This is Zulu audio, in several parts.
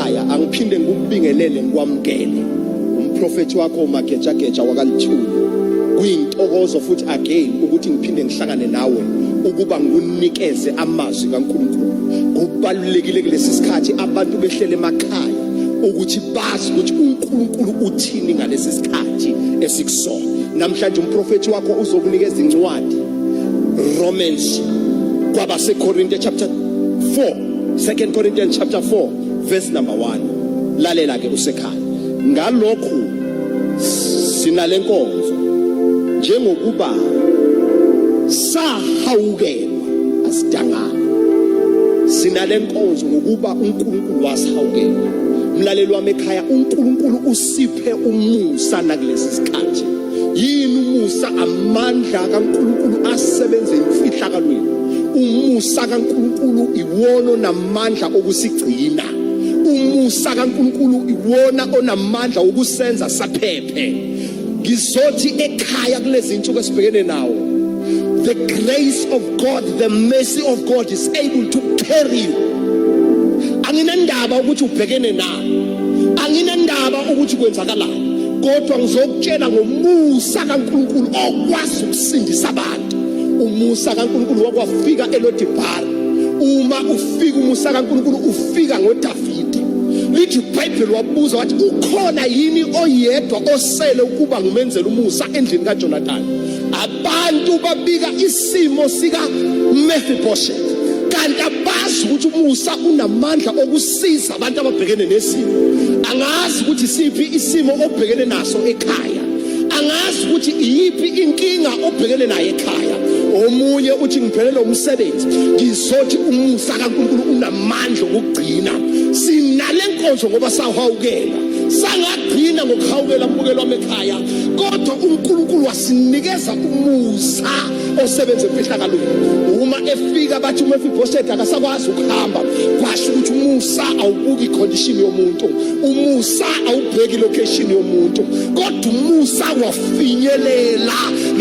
ekhaya angiphinde ngikubingelele ngikwamukele umprofeti wakho Magejageja wakalithuli. Kuyintokozo futhi again ukuthi ngiphinde ngihlangane nawe ukuba ngikunikeze amazwi kaNkulunkulu. Kubalulekile kulesi sikhathi abantu behlele emakhaya ukuthi bazi ukuthi uNkulunkulu uthini ngalesi sikhathi esikusona. Namhlanje umprofeti wakho uzokunikeza incwadi Romans kwabaseKorinte chapter 4, 2 Corinthians chapter 4 verse number 1. Lalela ke usekhaya. Ngalokhu sinalenkonzo njengokuba sahawukelwa asidangana. Sinalenkonzo ngokuba uNkulunkulu wasihawukela. Mlaleli wami ekhaya, uNkulunkulu usiphe umusa nakulesi sikhathi. Yini umusa? Amandla kaNkulunkulu asebenza emfihlakalweni. Umusa kaNkulunkulu iwona onamandla okusigcina. Umusa kaNkulunkulu iwona onamandla okusenza saphephe. Ngizothi ekhaya kulezi insuku esibhekene nawo, the grace of God, the mercy of God is able to carry you. Anginendaba ukuthi ubhekene nayo, anginendaba ukuthi kwenzakalani, kodwa ngizokutshela ngomusa kaNkulunkulu okwazi ukusindisa abantu. Umusa kaNkulunkulu wakwafika eLodibar. Uma ufika umusa kaNkulunkulu ufika ngoDavide. Lithi iBhayibheli wabuza wathi ukhona yini oyedwa osele ukuba ngimenzele umusa endlini kaJonathan? Abantu babika isimo sika Mephibosheth, kanti abazi ukuthi umusa unamandla okusiza abantu ababhekene nesimo. Angazi ukuthi siphi isimo obhekene naso ekhaya, angazi ukuthi iyiphi inkinga obhekene nayo ekhaya. Omunye uthi ngiphelele umsebenzi. Ngizothi umusa kaNkulunkulu unamandla okugcina. Sinalenkonzo ngoba sahawukela, sangagcina ngokuhawukela mbukelo wami ekhaya, kodwa uNkulunkulu wasinikeza umusa osebenza emfihlakalweni. Uma efika bathi uMephibosheth akasakwazi ukuhamba, kwasho ukuthi umusa awubuki condition yomuntu, umusa awubheki location yomuntu, kodwa umusa wafinyelela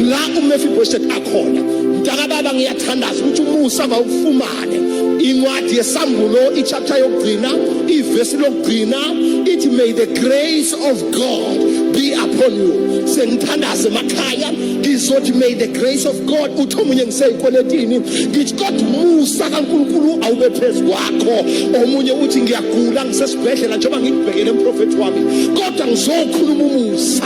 la uMephibosheth akhona. Mntaka baba, ngiyathandaza ukuthi umusa mawufumane. Incwadi yesambulo ichapter yokugcina ivesi lokugcina ithi may the grace of God be upon you. Sengithandaza emakhaya ngizothi may the grace of God. Uthi omunye ngiseyikweletini ngithi kodwa umusa kaNkulunkulu awube phezu kwakho. Omunye uthi ngiyagula ngisesibhedlela njengoba ngikubhekele umprofeti wami, kodwa ngizokhuluma umusa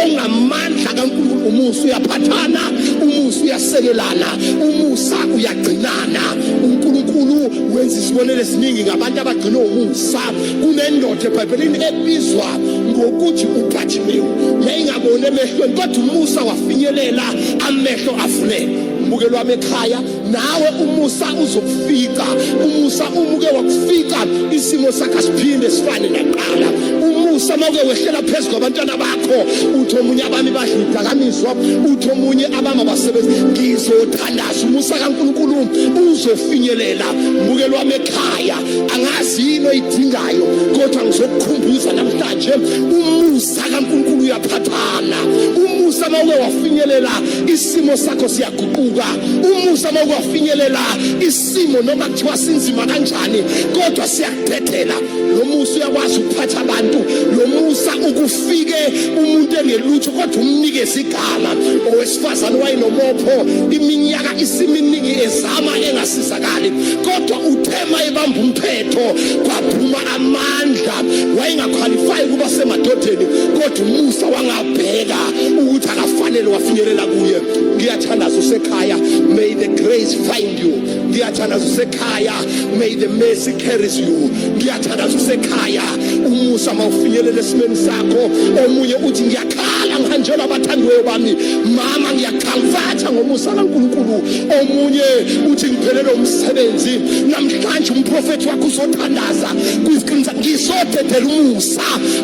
ongamandla kaNkulunkulu. Umusa uyaphathana, umusa uyasekelana, umusa uyagcinana. uNkulunkulu wenza isibonelo esiningi ngabantu abagcina umusa. Kunendoda eBhayibhelini ebizwa ngokuthi uBhathimeyu, yayingabone emehlweni kodwa umusa wafinyelela amehlo avuleka. Mbukelo wami ekhaya, nawe umusa uzokufika. Umusa umuke wakufika, isimo sakho siphinde sifane naqala. Umusa mawuke wehlela phezu kwabantwana bakho, uthi omunye abami badlidakamizwa, uthi omunye abami abasebenzi. Ngizothandaza umusa kaNkulunkulu uzofinyelela. Mbukelo wami ekhaya, angazi yini oyidingayo, kodwa ngizokukhumbuza namhlanje umusa kaNkulunkulu uyaphathana. Umusa mawuke wafinyelela, isimo sakho siyaguquka. Umusa mawuke wafinyelela, isimo noma kuthiwa sinzima kanjani kodwa siyakudedela. Lo musa uyakwazi ukuphatha abantu. Lo musa ukufike umuntu engelutho kodwa umnikeze igama. Owesifazane wayenomopho iminyaka isiminingi ezama engasizakali, kodwa uthema ebamba umphetho kwaphuma amandla. Wayengaqualify kuba semadodeni, kodwa umusa wangabheka ukuthi akafanele wafinyelela kuye. Ngiyathandaza usekhaya, may the grace find you. Ngiyathandaza usekhaya, may the mercy carries you. Ngiyathandaza usekhaya, umusa mawufinyelela esimeni sakho. Omunye uthi ngiyakhala ngihanjelwa abathandiweyo bami, mama ngiyakhamfatha ngomusa kaNkulunkulu. Omunye uthi ngiphelele umsebenzi. Namhlanje umprofeti wakho uzothandaza kwiziqiniso, ngizodedela umusa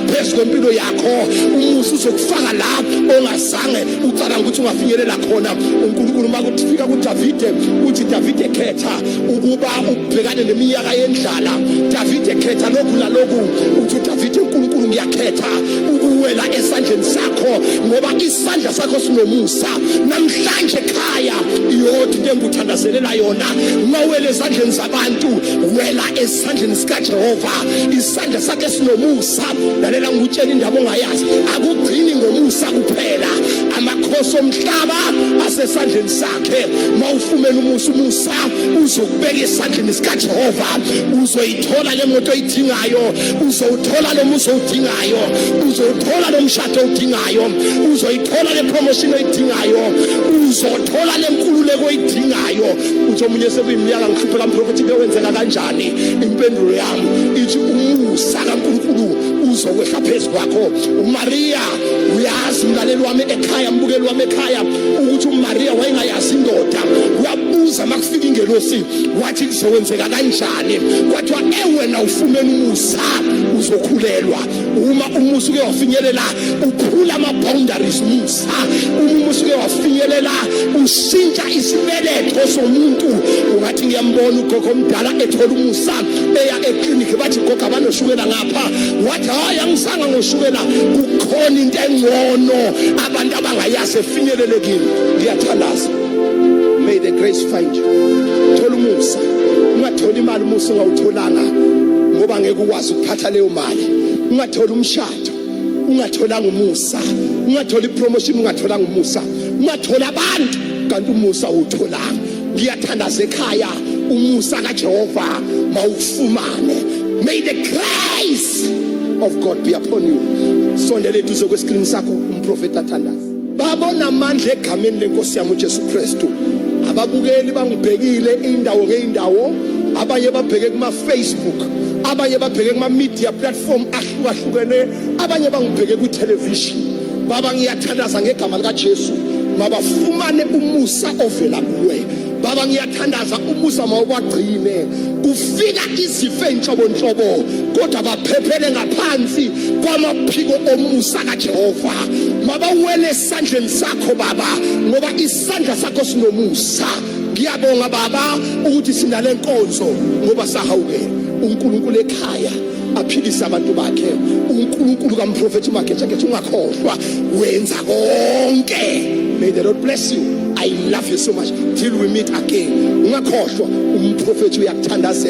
phezu kwempilo yakho. Umusa uzokufaka la ongazange ucala ukuthi ungafinyelela khona. uNkulunkulu makufika kuDavide uthi Davide khetha ukuba ubhekane neminyaka yendlala. Davide khetha lokhu nalokhu. Uthi Davide uNkulunkulu ngiyakhetha ukuwela esandleni sakho ngoba isandla sakho sinomusa. Namhlanje ekhaya iyodwa into engikuthandazelela yona, mawele esandleni zabantu, wela esandleni sikaJehova. Isandla umusa ke sinomusa lalela ngutshela indaba ongayazi akugcini ngomusa kuphela amakhosi omhlaba asesandleni sakhe mawufumela umusa uzokubeka esandleni sikaJehova uzoyithola le moto oyidingayo uzowuthola lo musa odingayo uzothola lo mshado odingayo uzoyithola le promotion oyidingayo uzothola le nkululeko oyidingayo uthi omunye sekuyiminyaka ngihlupheka umprofeti bewenzeka kanjani impendulo yami ithi umusa kaNkulunkulu uzokwehla phezu kwakho uMaria uyazi umlaleli wami ekhaya mbukeli wami ekhaya ukuthi uMaria wayengayazi indoda uyabuza makufika ingelosi wathi kuzokwenzeka kanjani kwathi wena ufumene umusa uzokhulelwa uma umusa uke wafinyelela uphula ama boundaries umusa umusa uke wafinyelela ushintsha isibeletho somuntu ungathi ngiyambona ugogo omdala ethola umusa eya eclinic bathi gogo abanoshukela ngapha wathi hayi angisanga ngoshukela kukhona into engcono abantu abangayazi efinyelelekile ngiyathandaza. May the grace find you. Thola umusa ungathola imali umusa ungawutholanga ngoba ngeke ukwazi ukuphatha leyo mali ungathola umshado ungatholanga umusa ungathola ipromotion ungatholanga umusa ungathola abantu kanti umusa utholanga. Ngiyathandaza ekhaya umusa kaJehova mawufumane. May the grace of God be upon you. Sondele eduze kwescreen sakho umprofeti athandaza. Babona amandla egameni lenkosi yami uJesu Kristu. Ababukeli bangibhekile indawo ngeindawo abanye babheke kuma Facebook abanye babheke kuma media platform ahlukahlukene abanye bangibheke ku television. Baba ngiyathandaza ngegama lika Jesu mabafumane umusa ovela kuwe. Baba ngiyathandaza umusa mawubagcine kufika izifo enhlobonhlobo kodwa baphephele ngaphansi kwamaphiko omusa kaJehova mabawele esandleni sakho baba ngoba isandla sakho sinomusa. Ngiyabonga baba ukuthi sinale nkonzo ngoba sahawukela uNkulunkulu ekhaya aphilisa abantu bakhe uNkulunkulu kaMprofeti Magejageja ungakhohlwa wenza konke. May the Lord bless you. I love you so much till we meet again. Ungakhohlwa umprofeti uyakuthandaza.